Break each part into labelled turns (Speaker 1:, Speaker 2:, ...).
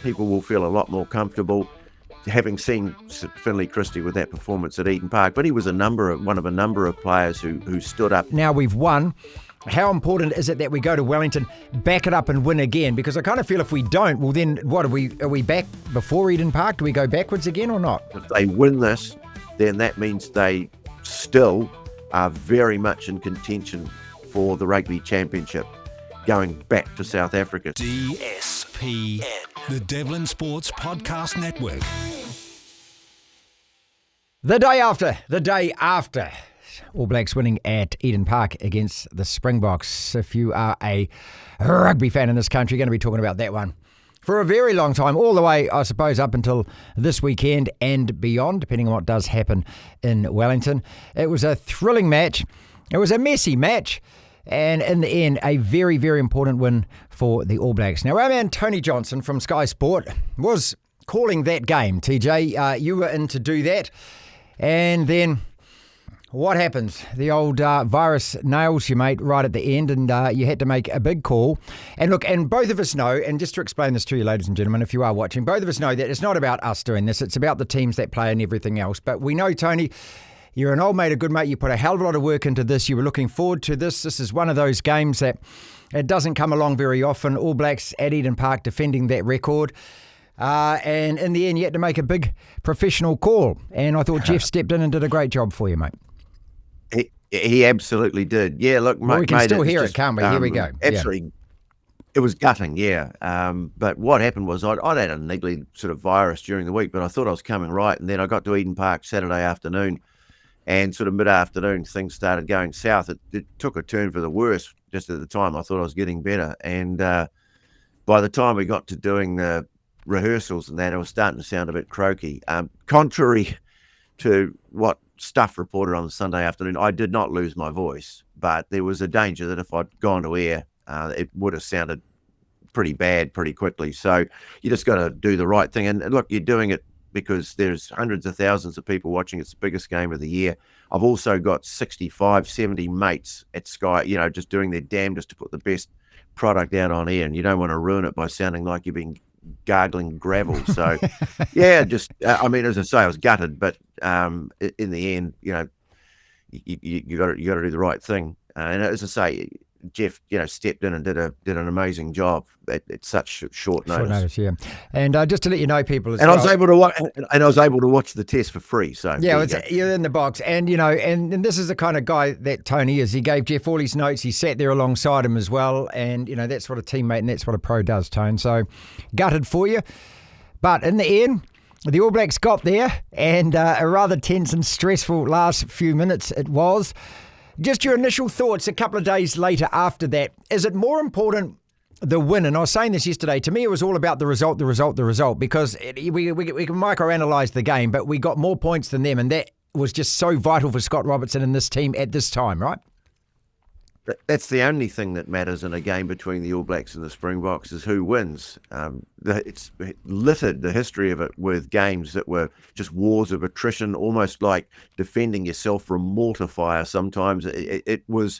Speaker 1: people will feel a lot more comfortable having seen Finley Christie with that performance at Eden Park. But he was one of a number of players who stood up.
Speaker 2: Now we've won. How important is it that we go to Wellington, back it up and win again? Because I kind of feel if we don't, well then what are we back before Eden Park? Do we go backwards again or not?
Speaker 1: If they win this, then that means they still are very much in contention for the Rugby Championship, going back to South Africa.
Speaker 3: DSPN, the Devlin Sports Podcast Network.
Speaker 2: The day after, All Blacks winning at Eden Park against the Springboks. If you are a rugby fan in this country, you're going to be talking about that one for a very long time, all the way, I suppose, up until this weekend and beyond, depending on what does happen in Wellington. It was a thrilling match. It was a messy match. And in the end, a very, very important win for the All Blacks. Now, our man Tony Johnson from Sky Sport was calling that game. TJ, you were in to do that. And then what happens? The old virus nails you, mate, right at the end, and you had to make a big call. And look, and both of us know, and just to explain this to you, ladies and gentlemen, if you are watching, both of us know that it's not about us doing this. It's about the teams that play and everything else. But we know, Tony, you're an old mate, a good mate. You put a hell of a lot of work into this. You were looking forward to this. This is one of those games that it doesn't come along very often. All Blacks at Eden Park defending that record. And in the end, you had to make a big professional call. And I thought Jeff stepped in and did a great job for you, mate.
Speaker 1: He absolutely did. Yeah, look,
Speaker 2: well,
Speaker 1: mate.
Speaker 2: We can still hear it, can't we? Here we go.
Speaker 1: Absolutely. Yeah. It was gutting, yeah. But what happened was I'd had a niggly sort of virus during the week, but I thought I was coming right. And then I got to Eden Park Saturday afternoon, and sort of mid-afternoon, things started going south. It took a turn for the worse just at the time. I thought I was getting better. And by the time we got to doing the rehearsals and that, it was starting to sound a bit croaky. Contrary to what Stuff reported on the Sunday afternoon, I did not lose my voice, but there was a danger that if I'd gone to air, it would have sounded pretty bad pretty quickly. So you just got to do the right thing. And look, you're doing it because there's hundreds of thousands of people watching. It's the biggest game of the year. I've also got 65, 70 mates at Sky, just doing their damnedest to put the best product out on air, and you don't want to ruin it by sounding like you've been gargling gravel. So yeah, just as I say, I was gutted, but in the end, you got to do the right thing. And as I say, Jeff, stepped in and did an amazing job at such short notice.
Speaker 2: Yeah. And just to let you know, people,
Speaker 1: I was able to watch the test for free. So
Speaker 2: yeah, you're in the box, and and this is the kind of guy that Tony is. He gave Jeff all his notes. He sat there alongside him as well, and that's what a teammate and that's what a pro does, Tone. So gutted for you, but in the end, the All Blacks got there, and a rather tense and stressful last few minutes it was. Just your initial thoughts a couple of days later after that. Is it more important, the win? And I was saying this yesterday. To me, it was all about the result, because we can microanalyse the game, but we got more points than them, and that was just so vital for Scott Robertson and this team at this time, right?
Speaker 1: That's the only thing that matters in a game between the All Blacks and the Springboks is who wins. It's littered, the history of it, with games that were just wars of attrition, almost like defending yourself from mortar sometimes. It was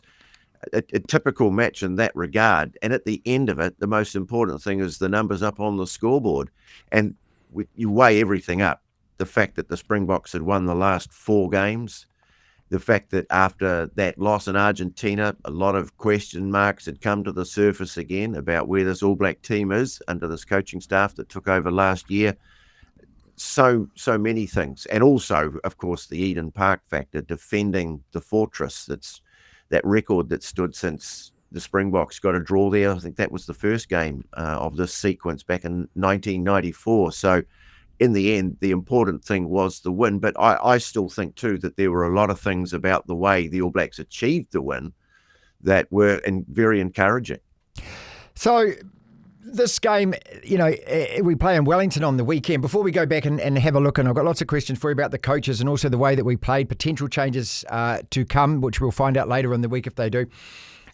Speaker 1: a typical match in that regard. And at the end of it, the most important thing is the numbers up on the scoreboard. And you weigh everything up. The fact that the Springboks had won the last 4 games, the fact that after that loss in Argentina, a lot of question marks had come to the surface again about where this All Black team is under this coaching staff that took over last year. So many things. And also, of course, the Eden Park factor, defending the fortress. That's that record that stood since the Springboks got a draw there. I think that was the first game of this sequence back in 1994. So in the end, the important thing was the win. But I still think, too, that there were a lot of things about the way the All Blacks achieved the win that were very encouraging.
Speaker 2: So this game, we play in Wellington on the weekend. Before we go back and have a look, and I've got lots of questions for you about the coaches and also the way that we played, potential changes to come, which we'll find out later in the week if they do.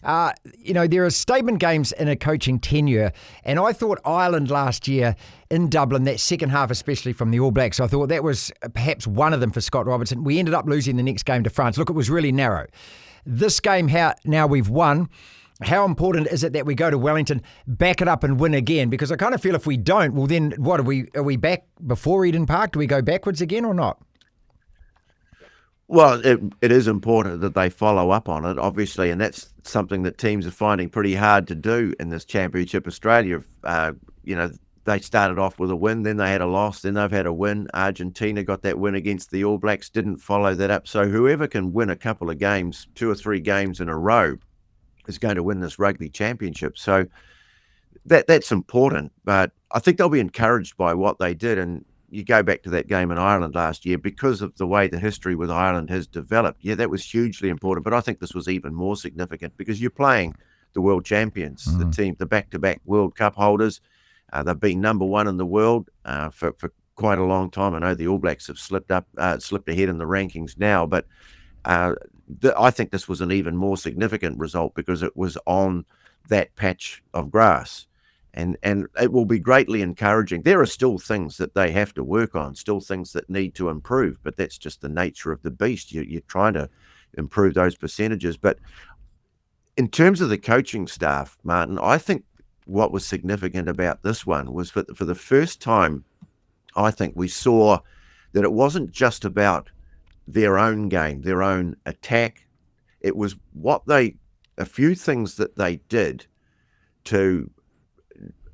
Speaker 2: There are statement games in a coaching tenure, and I thought Ireland last year in Dublin, that second half, especially from the All Blacks, I thought that was perhaps one of them for Scott Robertson. We ended up losing the next game to France. Look, it was really narrow. This game, now we've won. how important is it that we go to Wellington, back it up and win again? Because I kind of feel if we don't, well then what, are we back before Eden Park? Do we go backwards again or not?
Speaker 1: Well, it is important that they follow up on it, obviously, and that's something that teams are finding pretty hard to do in this championship. Australia, they started off with a win, then they had a loss, then they've had a win. Argentina got that win against the All Blacks, didn't follow that up. So whoever can win a couple of games, 2 or 3 games in a row, is going to win this rugby championship. So that's important, but I think they'll be encouraged by what they did. And you go back to that game in Ireland last year, because of the way the history with Ireland has developed. Yeah, that was hugely important, but I think this was even more significant because you're playing the world champions, the back-to-back World Cup holders. They've been number one in the world for quite a long time. I know the All Blacks have slipped ahead in the rankings now, but I think this was an even more significant result because it was on that patch of grass. And it will be greatly encouraging. There are still things that they have to work on, still things that need to improve, but that's just the nature of the beast. You're trying to improve those percentages. But in terms of the coaching staff, Martin, I think what was significant about this one was for the first time, I think we saw that it wasn't just about their own game, their own attack. It was a few things that they did to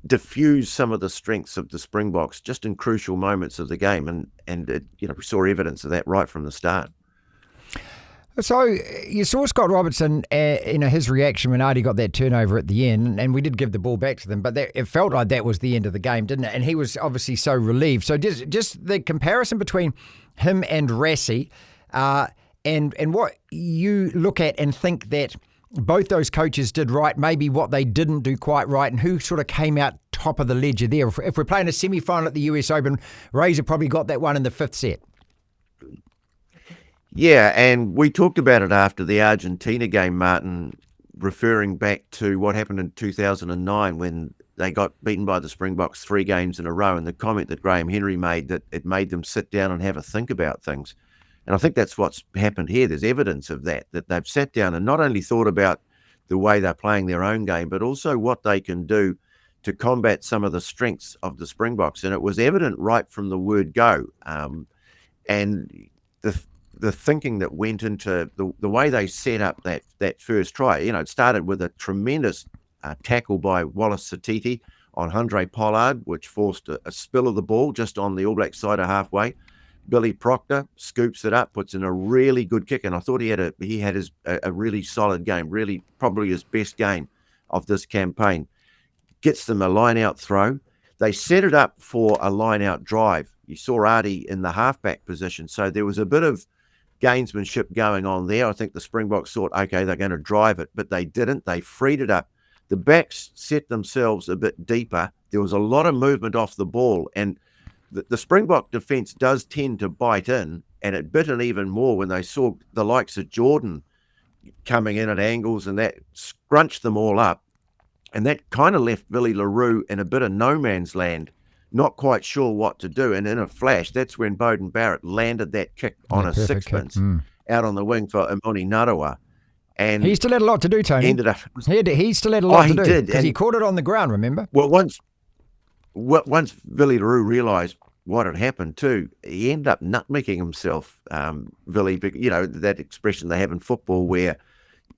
Speaker 1: diffuse some of the strengths of the Springboks just in crucial moments of the game, and we saw evidence of that right from the start.
Speaker 2: So you saw Scott Robertson, his reaction when Artie got that turnover at the end, and we did give the ball back to them, but it felt like that was the end of the game, didn't it? And he was obviously so relieved. So just the comparison between him and Rassie, and what you look at and think that both those coaches did right, maybe what they didn't do quite right, and who sort of came out top of the ledger there. If we're playing a semi-final at the US Open, Razor probably got that one in the 5th set.
Speaker 1: Yeah, and we talked about it after the Argentina game, Martin, referring back to what happened in 2009 when they got beaten by the Springboks 3 games in a row, and the comment that Graham Henry made that it made them sit down and have a think about things. And I think that's what's happened here. There's evidence of that they've sat down and not only thought about the way they're playing their own game, but also what they can do to combat some of the strengths of the Springboks. And it was evident right from the word go. And the thinking that went into the way they set up that first try, it started with a tremendous tackle by Wallace Satiti on Andre Pollard, which forced a spill of the ball just on the All Black side of halfway. Billy Proctor scoops it up, puts in a really good kick, and I thought he had a really solid game, really probably his best game of this campaign. Gets them a line-out throw. They set it up for a line-out drive. You saw Artie in the halfback position, so there was a bit of gamesmanship going on there. I think the Springboks thought, okay, they're going to drive it, but they didn't. They freed it up. The backs set themselves a bit deeper. There was a lot of movement off the ball, and the Springbok defence does tend to bite in, and it bit in even more when they saw the likes of Jordan coming in at angles, and that scrunched them all up. And that kind of left Billy LaRue in a bit of no man's land, not quite sure what to do. And in a flash, that's when Beauden Barrett landed that kick on a sixpence out on the wing for Imoni Narawa. And
Speaker 2: he still had a lot to do, Tony. He still had a lot to do because he caught it on the ground, remember?
Speaker 1: Well, once Billy LaRue realised what had happened too, he ended up nutmegging himself, Billy. That expression they have in football where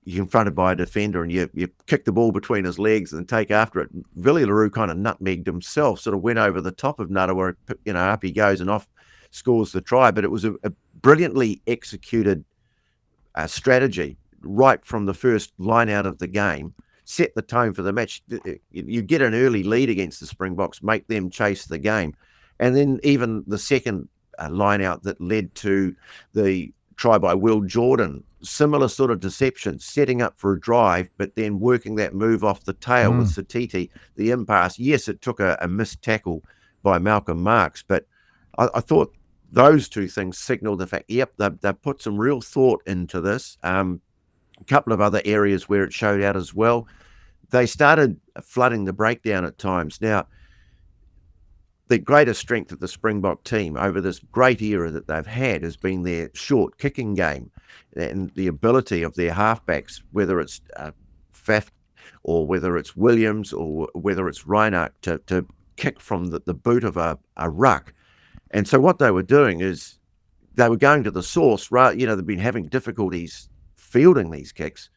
Speaker 1: you're confronted by a defender and you kick the ball between his legs and take after it. Billy LaRue kind of nutmegged himself, sort of went over the top of Narawa, up he goes and off scores the try. But it was a brilliantly executed strategy right from the first line out of the game. Set the tone for the match. You get an early lead against the Springboks, make them chase the game. And then even the second line out that led to the try by Will Jordan, similar sort of deception, setting up for a drive, but then working that move off the tail with Satiti, the impasse. Yes, it took a missed tackle by Malcolm Marks, but I thought those two things signaled the fact, they've put some real thought into this. A couple of other areas where it showed out as well. They started flooding the breakdown at times. Now, the greatest strength of the Springbok team over this great era that they've had has been their short kicking game and the ability of their halfbacks, whether it's Faf or whether it's Williams, or whether it's Reinach to kick from the boot of a ruck. And so what they were doing is they were going to the source, right? They've been having difficulties fielding these kicks,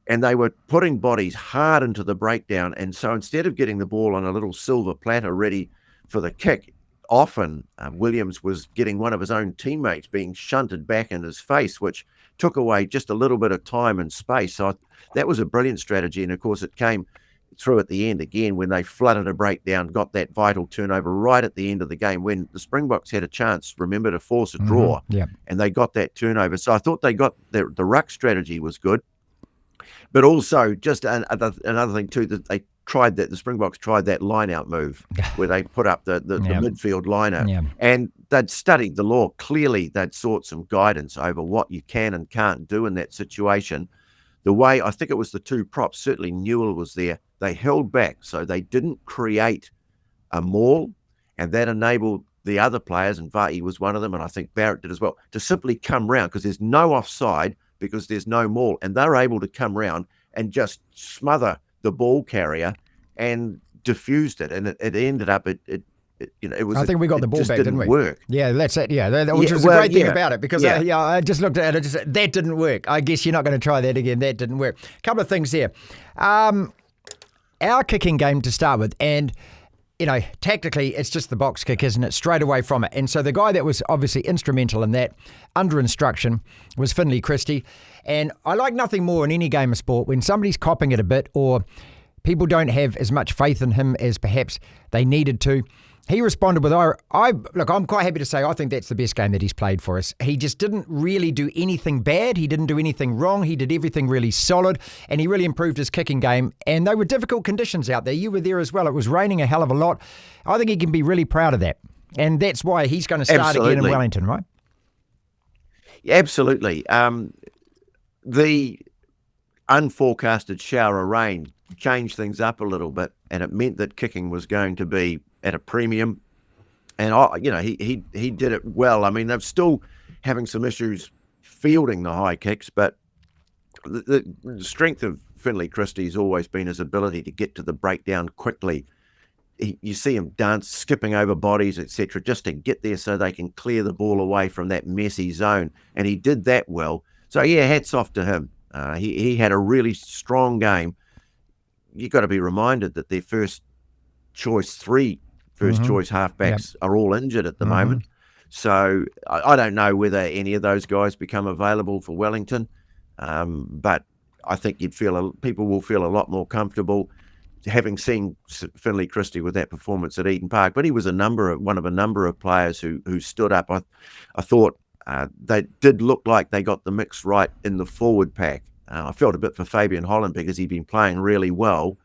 Speaker 1: and they were putting bodies hard into the breakdown. And so instead of getting the ball on a little silver platter ready for the kick, often Williams was getting one of his own teammates being shunted back in his face, which took away just a little bit of time and space. So that was a brilliant strategy. And of course, it came through at the end again when they flooded a breakdown, got that vital turnover right at the end of the game when the Springboks had a chance, remember, to force a draw. And they got that turnover. So I thought they got the ruck strategy was good. But also just another thing too, that the Springboks tried that line-out move where they put up the midfield liner. And they'd studied the law. Clearly, they'd sought some guidance over what you can and can't do in that situation. The way, I think it was the two props, certainly Newell was there, they held back, so they didn't create a maul, and that enabled the other players, and Va'i was one of them, and I think Barrett did as well, to simply come round because there's no offside, because there's no maul, and they're able to come round and just smother the ball carrier and diffused it, and it ended up it was.
Speaker 2: I think we got the ball back, didn't we?
Speaker 1: Work.
Speaker 2: Yeah, that's it. Yeah, which was the great thing about it, because I just looked at it and just said, that didn't work. I guess you're not going to try that again. That didn't work. A couple of things there. Our kicking game to start with, and tactically, it's just the box kick, isn't it? Straight away from it. And so the guy that was obviously instrumental in that, under instruction, was Finley Christie. And I like nothing more in any game of sport when somebody's copping it a bit, or people don't have as much faith in him as perhaps they needed to. He responded with, I'm quite happy to say I think that's the best game that he's played for us. He just didn't really do anything bad. He didn't do anything wrong. He did everything really solid, and he really improved his kicking game. And they were difficult conditions out there. You were there as well. It was raining a hell of a lot. I think he can be really proud of that. And that's why he's going to start again in Wellington, right?
Speaker 1: Yeah, absolutely. The unforecasted shower of rain changed things up a little bit, and it meant that kicking was going to be at a premium, and he did it well. I mean, they're still having some issues fielding the high kicks, but the strength of Finley Christie has always been his ability to get to the breakdown quickly. You see him dance, skipping over bodies, etc., just to get there so they can clear the ball away from that messy zone, and he did that well. So yeah, hats off to him. He had a really strong game. You've got to be reminded that their first choice halfbacks are all injured at the moment. So I don't know whether any of those guys become available for Wellington, but I think people will feel a lot more comfortable having seen Finley Christie with that performance at Eden Park. But he was one of a number of players who stood up. I thought they did look like they got the mix right in the forward pack. I felt a bit for Fabian Holland because he'd been playing really well,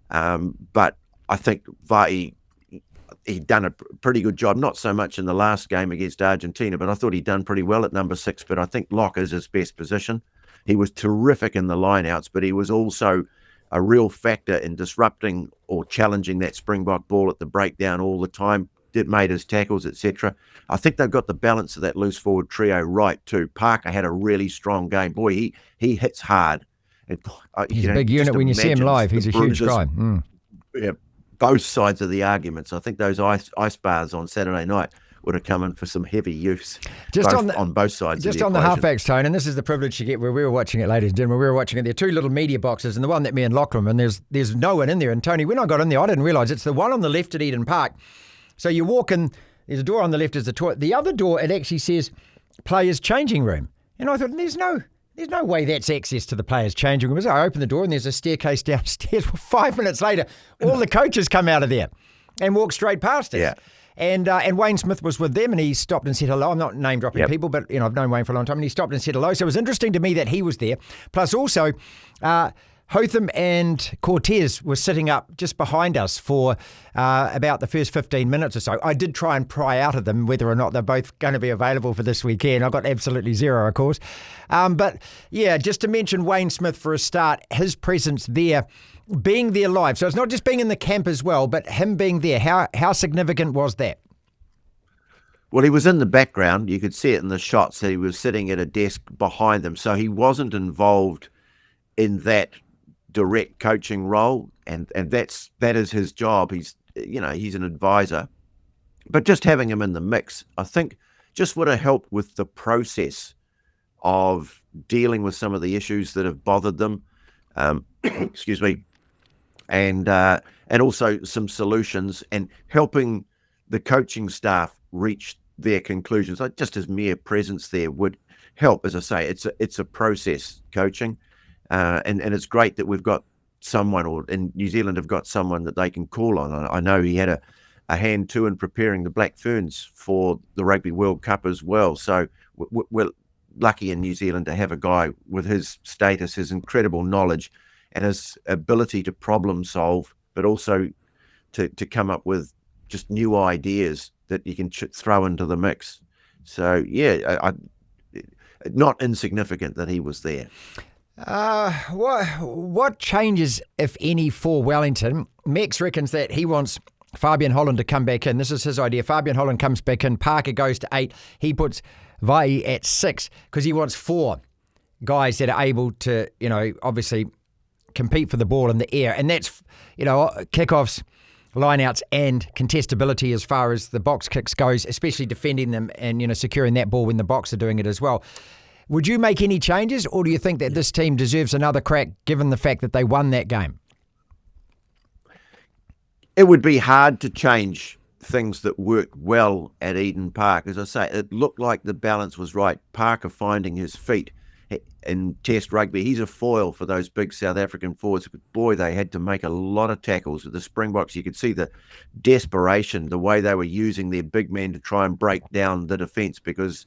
Speaker 1: but I think Va'i, he'd done a pretty good job, not so much in the last game against Argentina, but I thought he'd done pretty well at number 6. But I think lock is his best position. He was terrific in the lineouts, but he was also a real factor in disrupting or challenging that Springbok ball at the breakdown all the time, made his tackles, etc. I think they've got the balance of that loose forward trio right too. Parker had a really strong game. Boy, he hits hard.
Speaker 2: He's a big unit when you see him live. He's a huge guy.
Speaker 1: Yeah, both sides of the arguments. I think those ice bars on Saturday night would have come in for some heavy use on both sides of the equation. Just on the halfbacks, Tone, and this is the privilege you get where we were watching it, ladies and gentlemen. We were watching it. There are two little media boxes, and the one that me and Lachlan, and there's no one in there. And Tony, when I got in there, I didn't realise it's the one on the left at Eden Park. So you walk in, there's a door on the left, there's a toilet. The other door, it actually says players' changing room. And I thought, there's no way that's access to the players' changing room. So I open the door and there's a staircase downstairs. Well, 5 minutes later, all the coaches come out of there and walk straight past us. Yeah. And Wayne Smith was with them, and he stopped and said hello. I'm not name dropping people, but I've known Wayne for a long time, and he stopped and said hello. So it was interesting to me that he was there. Plus also, Hotham and Cortez were sitting up just behind us for about the first 15 minutes or so. I did try and pry out of them whether or not they're both going to be available for this weekend. I got absolutely zero, of course. But yeah, just to mention Wayne Smith for a start, his presence there, being there live. So it's not just being in the camp as well, but him being there. How significant was that? Well, he was in the background. You could see it in the shots that he was sitting at a desk behind them. So he wasn't involved in that direct coaching role, and that is his job. He's an advisor, but just having him in the mix, I think, just would have helped with the process of dealing with some of the issues that have bothered them. Excuse me, and also some solutions, and helping the coaching staff reach their conclusions. Like just his mere presence there would help. As I say, it's a process coaching, and it's great that we've got someone, or in New Zealand have got someone that they can call on. I know he had a hand too in preparing the Black Ferns for the Rugby World Cup as well. So we're lucky in New Zealand to have a guy with his status, his incredible knowledge, and his ability to problem solve, but also to come up with just new ideas that you can throw into the mix. So yeah, not insignificant that he was there.
Speaker 2: What changes, if any, for Wellington? Mex reckons that he wants Fabian Holland to come back in. This is his idea. Fabian Holland comes back in. Parker goes to 8. He puts Vai at 6 because he wants 4 guys that are able to, obviously compete for the ball in the air. And that's, kickoffs, lineouts, and contestability as far as the box kicks goes, especially defending them and, securing that ball when the Boks are doing it as well. Would you make any changes, or do you think that this team deserves another crack given the fact that they won that game?
Speaker 1: It would be hard to change things that worked well at Eden Park. As I say, it looked like the balance was right. Parker finding his feet in Test rugby. He's a foil for those big South African forwards. But boy, they had to make a lot of tackles. The Springboks, you could see the desperation, the way they were using their big men to try and break down the defence, because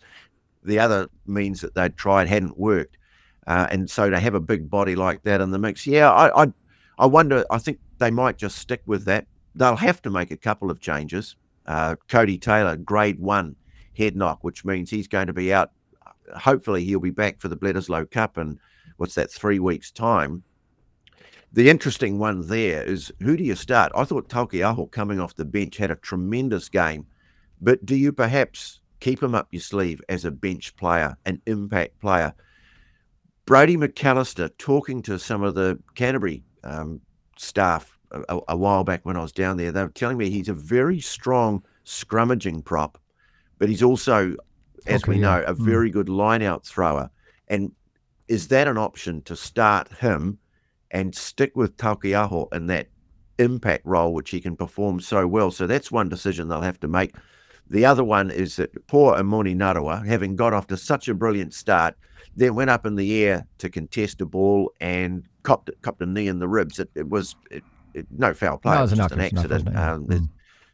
Speaker 1: the other means that they'd tried hadn't worked. And so to have a big body like that in the mix, I wonder, I think they might just stick with that. They'll have to make a couple of changes. Cody Taylor, grade 1 head knock, which means he's going to be out. Hopefully he'll be back for the Bledisloe Cup in, 3 weeks' time. The interesting one there is, who do you start? I thought Taukei'aho coming off the bench had a tremendous game, but do you perhaps keep him up your sleeve as a bench player, an impact player? Brodie McAllister, talking to some of the Canterbury staff a while back when I was down there, they were telling me he's a very strong scrummaging prop, but he's also, as we know, a very good line-out thrower. And is that an option to start him and stick with Taukei'aho in that impact role, which he can perform so well? So that's one decision they'll have to make. The other one is that poor Imoni Narawa, having got off to such a brilliant start, then went up in the air to contest a ball and copped a knee in the ribs. It was no foul play.
Speaker 2: No,
Speaker 1: it was just an
Speaker 2: accident.
Speaker 1: accident.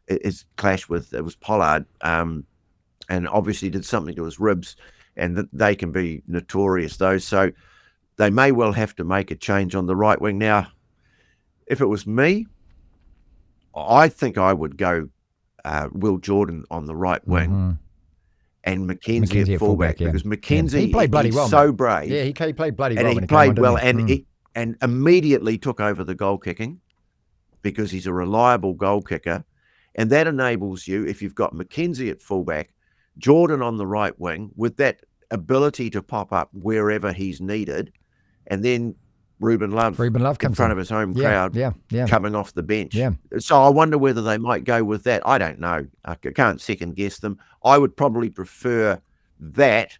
Speaker 1: His clash with Pollard, and obviously did something to his ribs, and they can be notorious, those. So they may well have to make a change on the right wing. Now, if it was me, I think I would go Will Jordan on the right wing and Mackenzie at fullback, because Mackenzie,
Speaker 2: he played bloody well,
Speaker 1: so brave.
Speaker 2: Yeah, he played bloody
Speaker 1: and
Speaker 2: well.
Speaker 1: He played well, and immediately took over the goal kicking, because he's a reliable goal kicker. And that enables you, if you've got Mackenzie at fullback, Jordan on the right wing, with that ability to pop up wherever he's needed, and then Ruben Love in front of his home crowd, coming off the bench.
Speaker 2: Yeah.
Speaker 1: So I wonder whether they might go with that. I don't know. I can't second guess them. I would probably prefer that.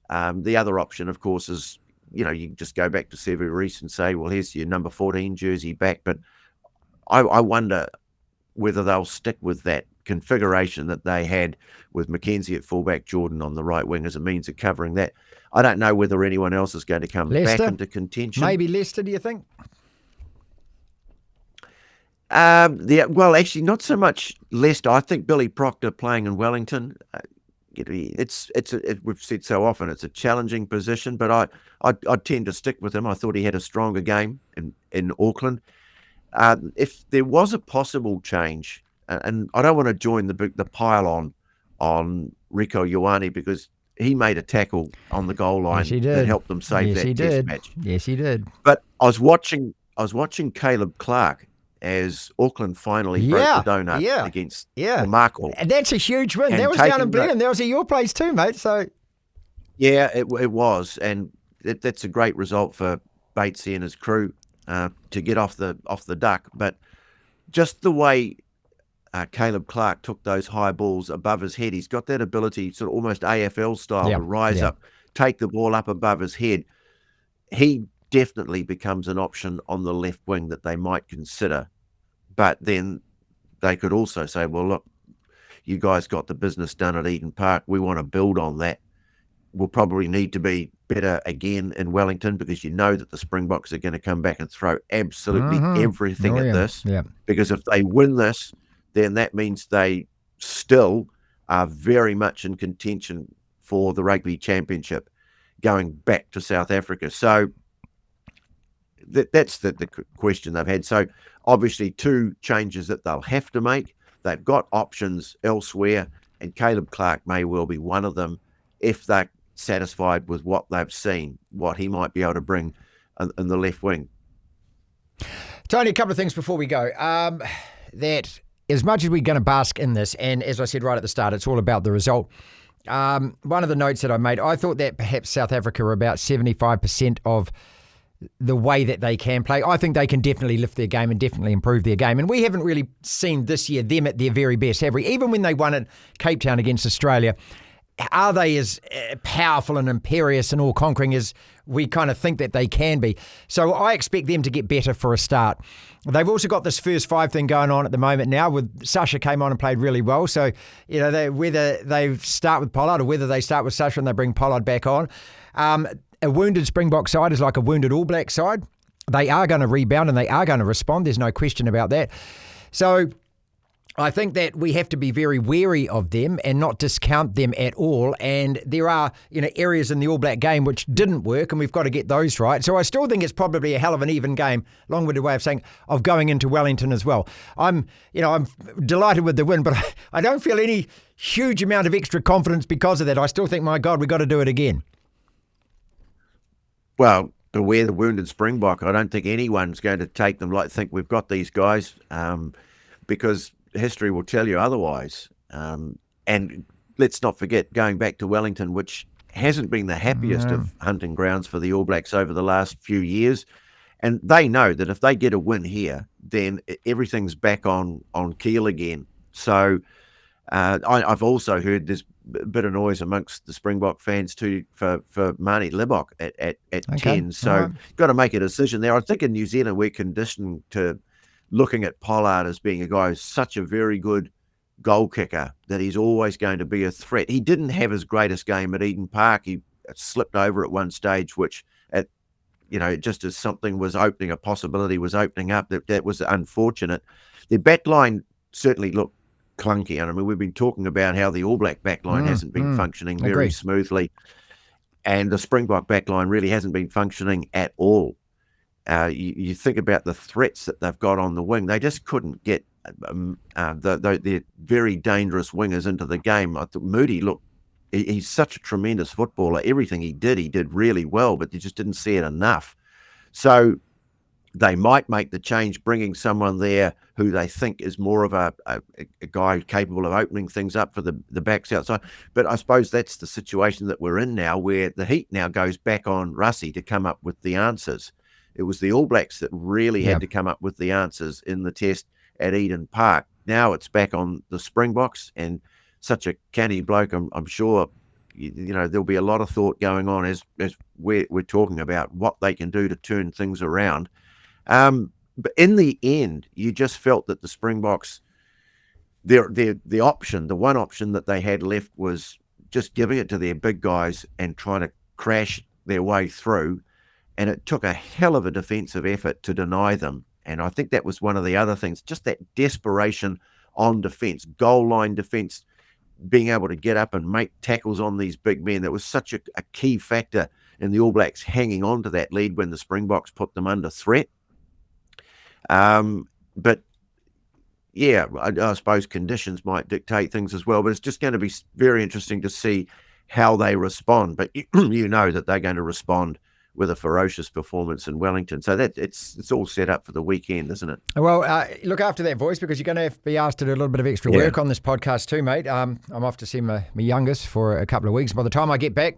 Speaker 1: The other option, of course, is, you just go back to Sevu Reece and say, well, here's your number 14 jersey back. But I wonder whether they'll stick with that configuration that they had with Mackenzie at fullback, Jordan on the right wing as a means of covering that. I don't know whether anyone else is going to come back into contention.
Speaker 2: Maybe Leicester, do you think?
Speaker 1: Well, actually, not so much Leicester. I think Billy Proctor playing in Wellington, we've said so often, it's a challenging position, but I tend to stick with him. I thought he had a stronger game in Auckland. If there was a possible change, and I don't want to join the pile on Rieko Ioane, because he made a tackle on the goal line that helped them save that test match.
Speaker 2: Yes, he did.
Speaker 1: But I was watching Caleb Clark as Auckland finally broke the donut against Markle.
Speaker 2: And that's a huge win. That was down in Blenheim. That was at your place too, mate. So
Speaker 1: yeah, it was, and that's a great result for Batesy and his crew. to get off the duck. But just the way Caleb Clark took those high balls above his head, he's got that ability, sort of almost AFL style, to rise up, take the ball up above his head. He definitely becomes an option on the left wing that they might consider. But then they could also say, well, look, you guys got the business done at Eden Park. We want to build on that. We'll probably need to be better again in Wellington, because you know that the Springboks are going to come back and throw absolutely everything at this.
Speaker 2: Yeah.
Speaker 1: Because if they win this, then that means they still are very much in contention for the Rugby Championship going back to South Africa. So that's the question they've had. So obviously 2 changes that they'll have to make. They've got options elsewhere, and Caleb Clark may well be one of them if they're satisfied with what they've seen, what he might be able to bring in the left wing.
Speaker 2: Tony, a couple of things before we go. That as much as we're going to bask in this, and as I said right at the start, it's all about the result. One of the notes that I made, I thought that perhaps South Africa were about 75% of the way that they can play. I think they can definitely lift their game and definitely improve their game. And we haven't really seen this year them at their very best, have we? Even when they won at Cape Town against Australia, are they as powerful and imperious and all-conquering as we kind of think that they can be? So I expect them to get better for a start. They've also got this first 5 thing going on at the moment now. With Sasha came on and played really well. So, you know, whether they start with Pollard or whether they start with Sasha and they bring Pollard back on. A wounded Springbok side is like a wounded All Black side. They are going to rebound and they are going to respond. There's no question about that. So I think that we have to be very wary of them and not discount them at all. And there are, you know, areas in the All Black game which didn't work, and we've got to get those right. So I still think it's probably a hell of an even game, long-winded way of saying, of going into Wellington as well. I'm delighted with the win, but I don't feel any huge amount of extra confidence because of that. I still think, my God, we've got to do it again.
Speaker 1: Well, beware the wounded Springbok. I don't think anyone's going to take them think we've got these guys, because history will tell you otherwise. And let's not forget, going back to Wellington, which hasn't been the happiest of hunting grounds for the All Blacks over the last few years. And they know that if they get a win here, then everything's back on keel again. So I've also heard there's a bit of noise amongst the Springbok fans too for Marnie Libok at 10. So got to make a decision there. I think in New Zealand we're conditioned to looking at Pollard as being a guy who's such a very good goal kicker that he's always going to be a threat. He didn't have his greatest game at Eden Park. He slipped over at one stage, which just as something was opening, a possibility was opening up, that was unfortunate. The back line certainly looked clunky. I mean, we've been talking about how the All Black backline hasn't been functioning very smoothly, and the Springbok backline really hasn't been functioning at all. You think about the threats that they've got on the wing; they just couldn't get the very dangerous wingers into the game. I thought Moody he's such a tremendous footballer. Everything he did really well, but you just didn't see it enough. So they might make the change, bringing someone there who they think is more of a guy capable of opening things up for the backs outside. But I suppose that's the situation that we're in now, where the heat now goes back on Russie to come up with the answers. It was the All Blacks that really had to come up with the answers in the test at Eden Park. Now it's back on the Springboks, and such a canny bloke, I'm sure, there'll be a lot of thought going on as we're talking about what they can do to turn things around. But in the end, you just felt that the Springboks, the one option that they had left was just giving it to their big guys and trying to crash their way through. And it took a hell of a defensive effort to deny them. And I think that was one of the other things, just that desperation on defense, goal line defense, being able to get up and make tackles on these big men. That was such a key factor in the All Blacks hanging on to that lead when the Springboks put them under threat. But yeah, I suppose conditions might dictate things as well, but it's just going to be very interesting to see how they respond. But you know that they're going to respond with a ferocious performance in Wellington. So that it's all set up for the weekend, isn't it?
Speaker 2: Well, look after that voice, because you're going to be asked to do a little bit of extra work on this podcast too, mate. I'm off to see my youngest for a couple of weeks. By the time I get back,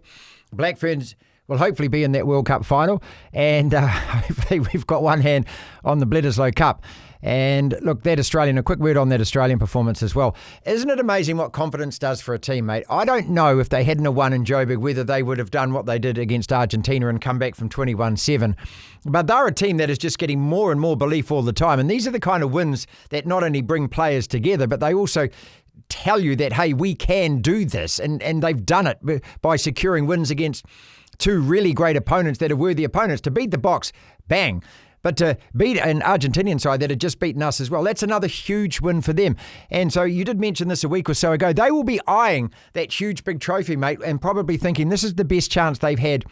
Speaker 2: Black Ferns will hopefully be in that World Cup final, and hopefully we've got one hand on the Bledisloe Cup. And look, that Australian, a quick word on that Australian performance as well. Isn't it amazing what confidence does for a team, mate? I don't know if they hadn't have won in Joburg, whether they would have done what they did against Argentina and come back from 21-7. But they're a team that is just getting more and more belief all the time. And these are the kind of wins that not only bring players together, but they also tell you that, hey, we can do this. And they've done it by securing wins against two really great opponents that are worthy opponents. To beat the Boks, bang. But to beat an Argentinian side that had just beaten us as well, that's another huge win for them. And so you did mention this a week or so ago. They will be eyeing that huge big trophy, mate, and probably thinking this is the best chance they've had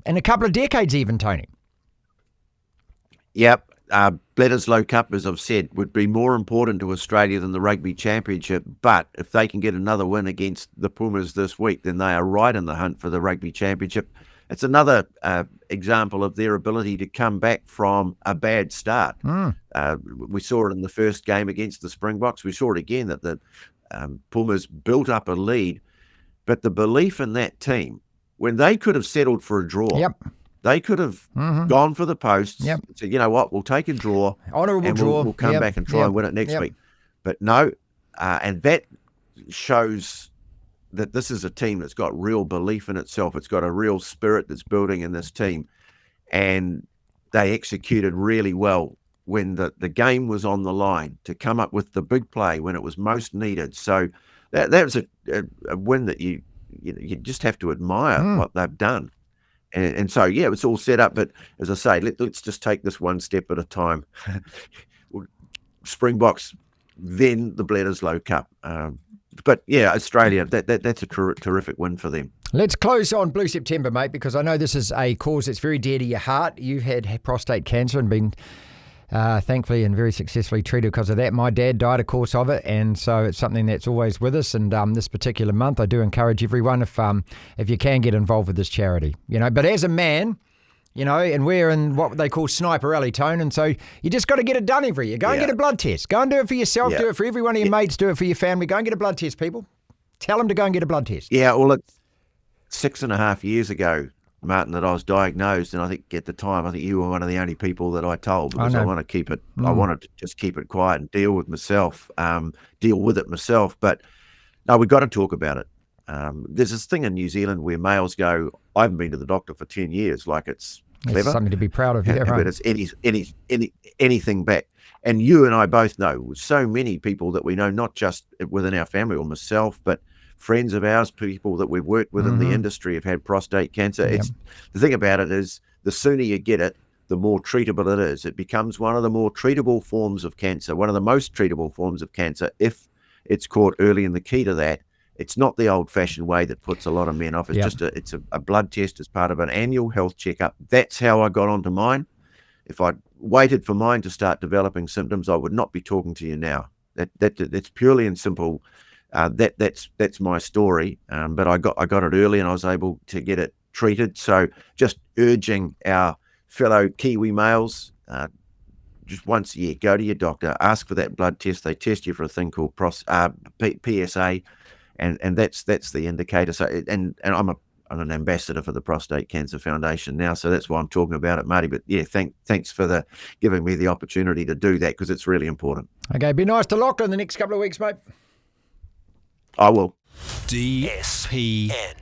Speaker 2: in a couple of decades even, Tony.
Speaker 1: Yep. Bledisloe Cup, as I've said, would be more important to Australia than the Rugby Championship. But if they can get another win against the Pumas this week, then they are right in the hunt for the Rugby Championship. It's another example of their ability to come back from a bad start. We saw it in the first game against the Springboks. We saw it again that the Pumas built up a lead. But the belief in that team, when they could have settled for a draw, they could have gone for the posts and said, you know what, we'll take a draw.
Speaker 2: Honourable draw.
Speaker 1: We'll come back and try and win it next week. But no, and that shows that this is a team that's got real belief in itself. It's got a real spirit that's building in this team. And they executed really well when the game was on the line to come up with the big play when it was most needed. So that was a win that you just have to admire what they've done. And so, yeah, it's all set up. But as I say, let's just take this one step at a time. Springboks, then the Bledisloe Cup. But yeah, Australia, that's a terrific win for them.
Speaker 2: Let's close on Blue September, mate, because I know this is a cause that's very dear to your heart. You've had prostate cancer and been thankfully and very successfully treated because of that. My dad died, of course, of it, and so it's something that's always with us. And this particular month, I do encourage everyone, if you can, get involved with this charity. But as a man, and we're in what they call Sniper Alley, Tone, and so you just got to get it done every year. Go and get a blood test. Go and do it for yourself. Do it for every one of your mates. Do it for your family. Go and get a blood test, people. Tell them to go and get a blood test.
Speaker 1: Yeah, well, it's 6.5 years ago, Martin, that I was diagnosed, and I think at the time, you were one of the only people that I told because I want to keep it. I wanted to just keep it quiet and deal with it myself. But no, we've got to talk about it. There's this thing in New Zealand where males go, I haven't been to the doctor for 10 years, like it's clever.
Speaker 2: It's something to be proud of, yeah, right.
Speaker 1: But it's anything back. And you and I both know so many people that we know, not just within our family or myself, but friends of ours, people that we've worked with in the industry have had prostate cancer. The thing about it is the sooner you get it, the more treatable it is. It becomes one of the more treatable forms of cancer, one of the most treatable forms of cancer if it's caught early. And the key to that, it's not the old-fashioned way that puts a lot of men off. It's just a blood test as part of an annual health checkup. That's how I got onto mine. If I'd waited for mine to start developing symptoms, I would not be talking to you now. That's purely and simple. That's my story. But I got it early and I was able to get it treated. So just urging our fellow Kiwi males, just once a year, go to your doctor, ask for that blood test. They test you for a thing called PSA. And that's the indicator. So and I'm an ambassador for the Prostate Cancer Foundation now, so that's why I'm talking about it, Marty. But yeah, thanks for giving me the opportunity to do that because it's really important.
Speaker 2: Okay, be nice to Lock in the next couple of weeks, mate.
Speaker 1: I will.
Speaker 3: DSPN.